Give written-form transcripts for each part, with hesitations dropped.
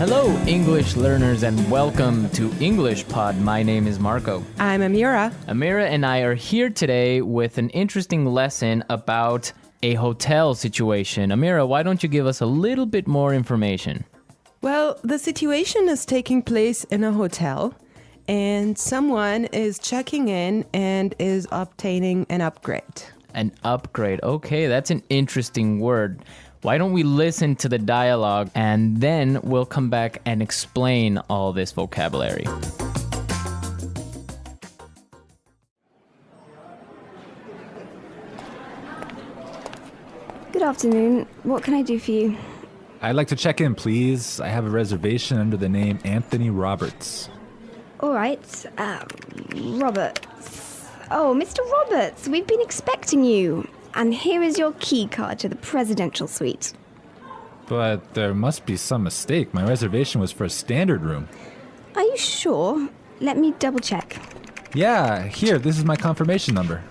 Hello, English learners, and welcome to English Pod. My name is Marco. I'm Amira. Amira and I are here today with an interesting lesson about a hotel situation. Amira, why don't you give us a little bit more information? Well, the situation is taking place in a hotel, and someone is checking in and is obtaining an upgrade. An upgrade. Okay, that's an interesting word. Why don't we listen to the dialogue and then we'll come back and explain all this vocabulary. Good afternoon. What can I do for you? I'd like to check in, please. I have a reservation under the name Anthony Roberts. All right. Roberts. Oh, Mr. Roberts, we've been expecting you. And here is your key card to the presidential suite. But there must be some mistake. My reservation was for a standard room. Are you sure? Let me double check. Yeah, here, this is my confirmation number.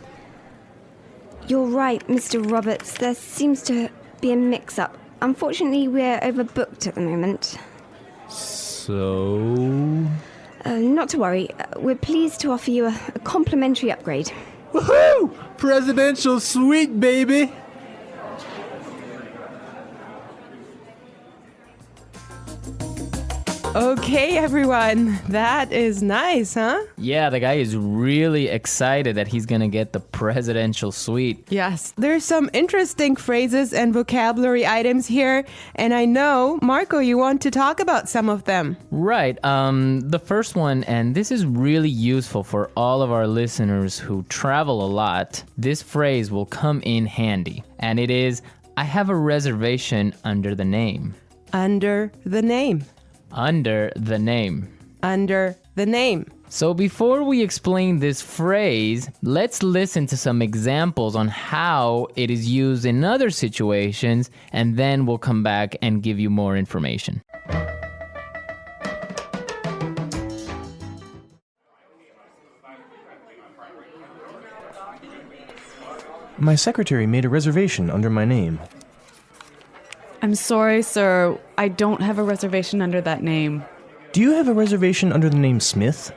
You're right, Mr. Roberts. There seems to be a mix-up. Unfortunately, we're overbooked at the moment. So... Not to worry. We're pleased to offer you a complimentary upgrade. Woohoo! Presidential suite, baby! Okay, everyone. That is nice, huh? Yeah, the guy is really excited that he's gonna get the presidential suite. Yes, there's some interesting phrases and vocabulary items here, and I know, Marco, you want to talk about some of them. Right. The first one, and this is really useful for all of our listeners who travel a lot. This phrase will come in handy, and it is, I have a reservation under the name. Under the name. Under the name. Under the name. So before we explain this phrase, let's listen to some examples on how it is used in other situations, and then we'll come back and give you more information. My secretary made a reservation under my name. I'm sorry, sir. I don't have a reservation under that name. Do you have a reservation under the name Smith?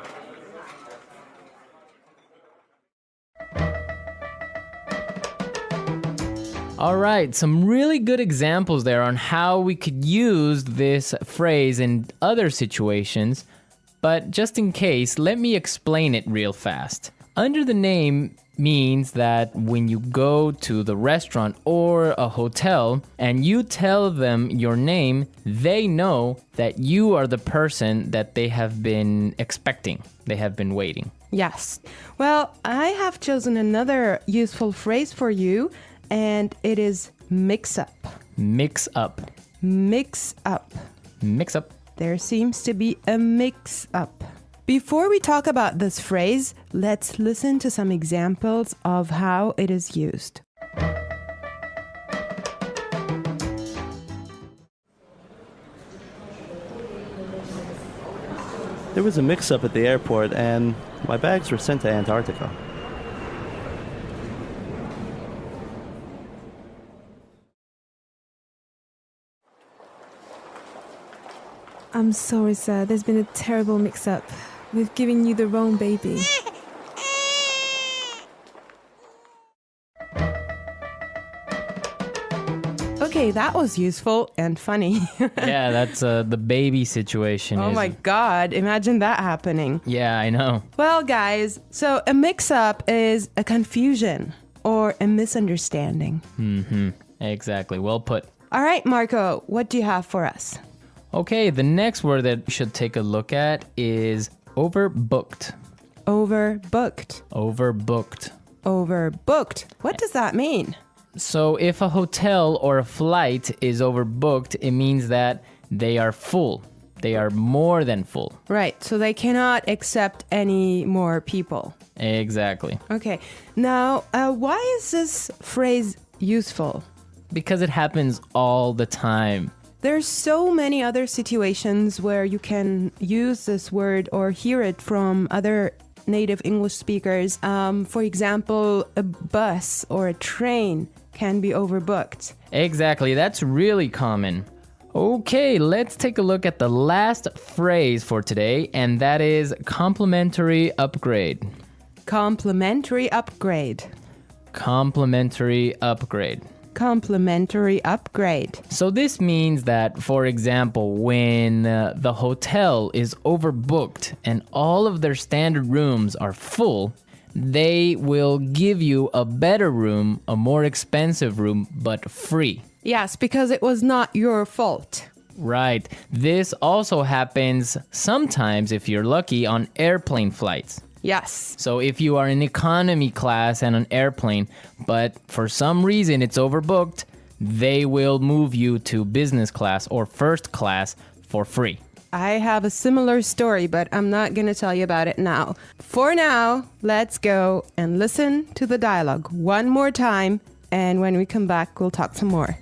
All right, some really good examples there on how we could use this phrase in other situations, but just in case, let me explain it real fast. Under the name means that when you go to the restaurant or a hotel and you tell them your name, they know that you are the person that they have been expecting. They have been waiting. Yes. Well, I have chosen another useful phrase for you, and it is mix up. Mix up. Mix up. Mix up. There seems to be a mix up. Before we talk about this phrase, let's listen to some examples of how it is used. There was a mix-up at the airport and my bags were sent to Antarctica. I'm sorry, sir. There's been a terrible mix-up. We've given you the wrong baby. Okay, that was useful and funny. Yeah, that's the baby situation. Oh my God, imagine that happening. Yeah, I know. Well, guys, so a mix-up is a confusion or a misunderstanding. Mm-hmm. Exactly. Well put. All right, Marco, what do you have for us? Okay, the next word that we should take a look at is overbooked. Overbooked. Overbooked. Overbooked. What does that mean? So if a hotel or a flight is overbooked, it means that they are full. They are more than full. Right, so they cannot accept any more people. Exactly. Okay, now why is this phrase useful? Because it happens all the time. There's so many other situations where you can use this word or hear it from other native English speakers. For example, a bus or a train can be overbooked. Exactly, that's really common. Okay, let's take a look at the last phrase for today, and that is complimentary upgrade. Complimentary upgrade. Complimentary upgrade. Complimentary upgrade. So this means that, for example, when the hotel is overbooked and all of their standard rooms are full, they will give you a better room, a more expensive room, but free. Yes, because it was not your fault. Right. This also happens sometimes, if you're lucky, on airplane flights. Yes. So if you are in economy class and an airplane, but for some reason it's overbooked, they will move you to business class or first class for free. I have a similar story, but I'm not going to tell you about it now. For now, let's go and listen to the dialogue one more time, and when we come back, we'll talk some more.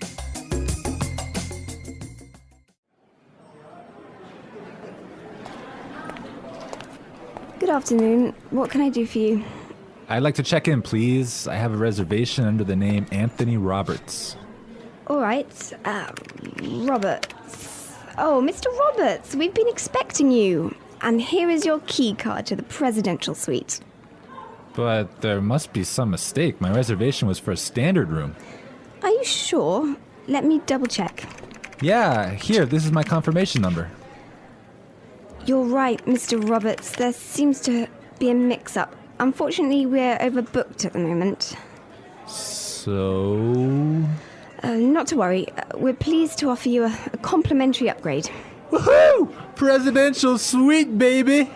Good afternoon. What can I do for you? I'd like to check in, please. I have a reservation under the name Anthony Roberts. All right. Roberts. Oh, Mr. Roberts, we've been expecting you. And here is your key card to the presidential suite. But there must be some mistake. My reservation was for a standard room. Are you sure? Let me double check. Yeah, here, this is my confirmation number. You're right, Mr. Roberts. There seems to be a mix-up. Unfortunately, we're overbooked at the moment. So... Not to worry. We're pleased to offer you a complimentary upgrade. Woohoo! Presidential suite, baby!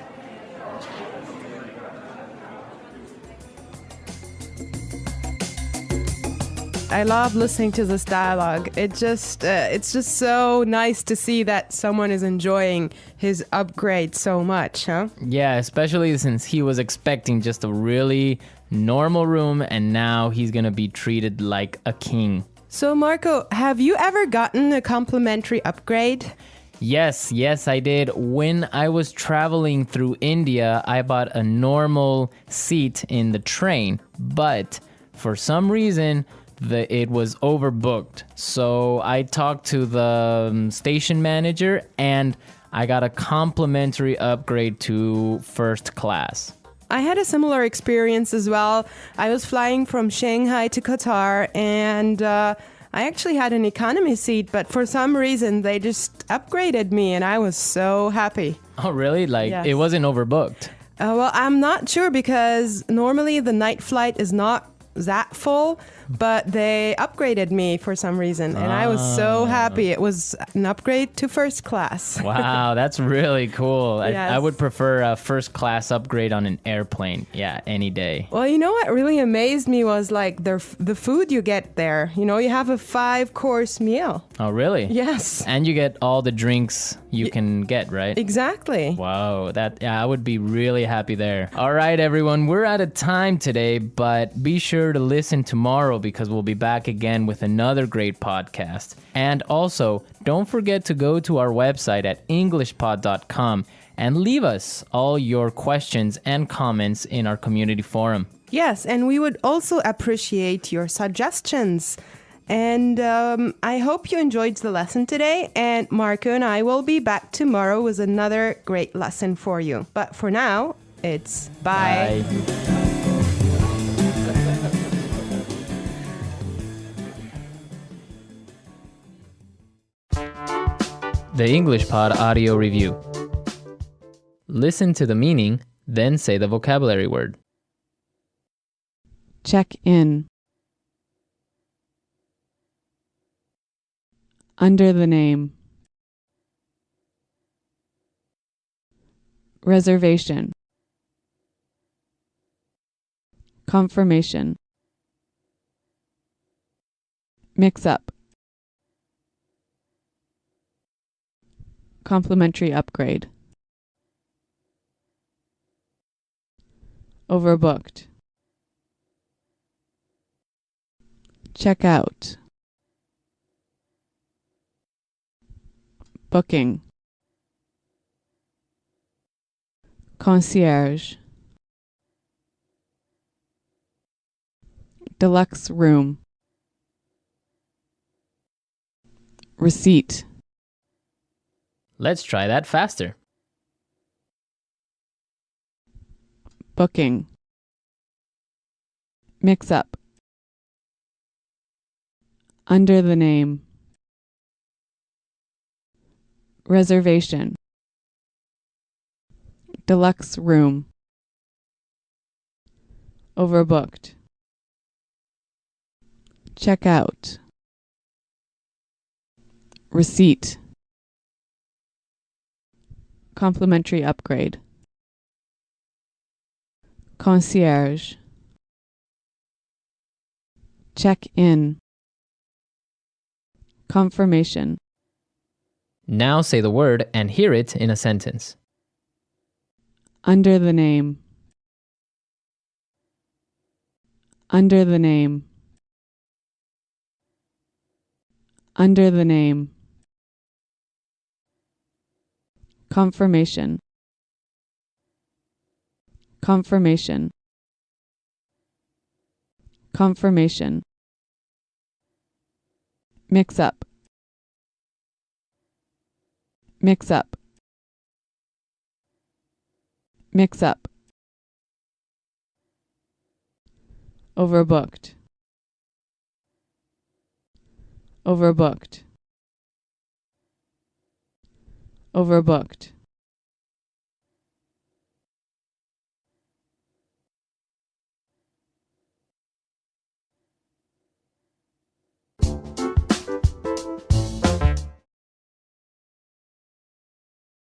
I love listening to this dialogue. It's just so nice to see that someone is enjoying his upgrade so much, huh? Yeah, especially since he was expecting just a really normal room and now he's gonna be treated like a king. So Marco, have you ever gotten a complimentary upgrade? Yes, I did. When I was traveling through India, I bought a normal seat in the train, but for some reason, it was overbooked. So I talked to the station manager and I got a complimentary upgrade to first class. I had a similar experience as well. I was flying from Shanghai to Qatar and I actually had an economy seat, but for some reason they just upgraded me and I was so happy. Oh, really? Like, Yes. It wasn't overbooked? Well, I'm not sure because normally the night flight is not that full, but they upgraded me for some reason and I was so happy. It was an upgrade to first class. Wow, that's really cool. Yes. I would prefer a first class upgrade on an airplane. Yeah, any day. Well, you know what really amazed me was like the food you get there. You know, you have a 5-course meal. Oh, really? Yes. And you get all the drinks you can get, right? Exactly. Wow, I would be really happy there. All right, everyone, we're out of time today, but be sure to listen tomorrow because we'll be back again with another great podcast. And also, don't forget to go to our website at englishpod.com and leave us all your questions and comments in our community forum. Yes, and we would also appreciate your suggestions. And I hope you enjoyed the lesson today. And Marco and I will be back tomorrow with another great lesson for you. But for now, it's bye. The English Pod Audio Review. Listen to the meaning, then say the vocabulary word. Check in. Under the name. Reservation. Confirmation. Mix up. Complimentary upgrade. Overbooked. Check out. Booking. Concierge. Deluxe room. Receipt. Let's try that faster. Booking. Mix up. Under the name. Reservation. Deluxe room. Overbooked. Check out. Receipt. Complimentary upgrade. Concierge. Check in. Confirmation. Now say the word and hear it in a sentence. Under the name. Under the name. Under the name. Confirmation. Confirmation. Confirmation. Mix up. Mix up. Mix up. Overbooked. Overbooked. Overbooked.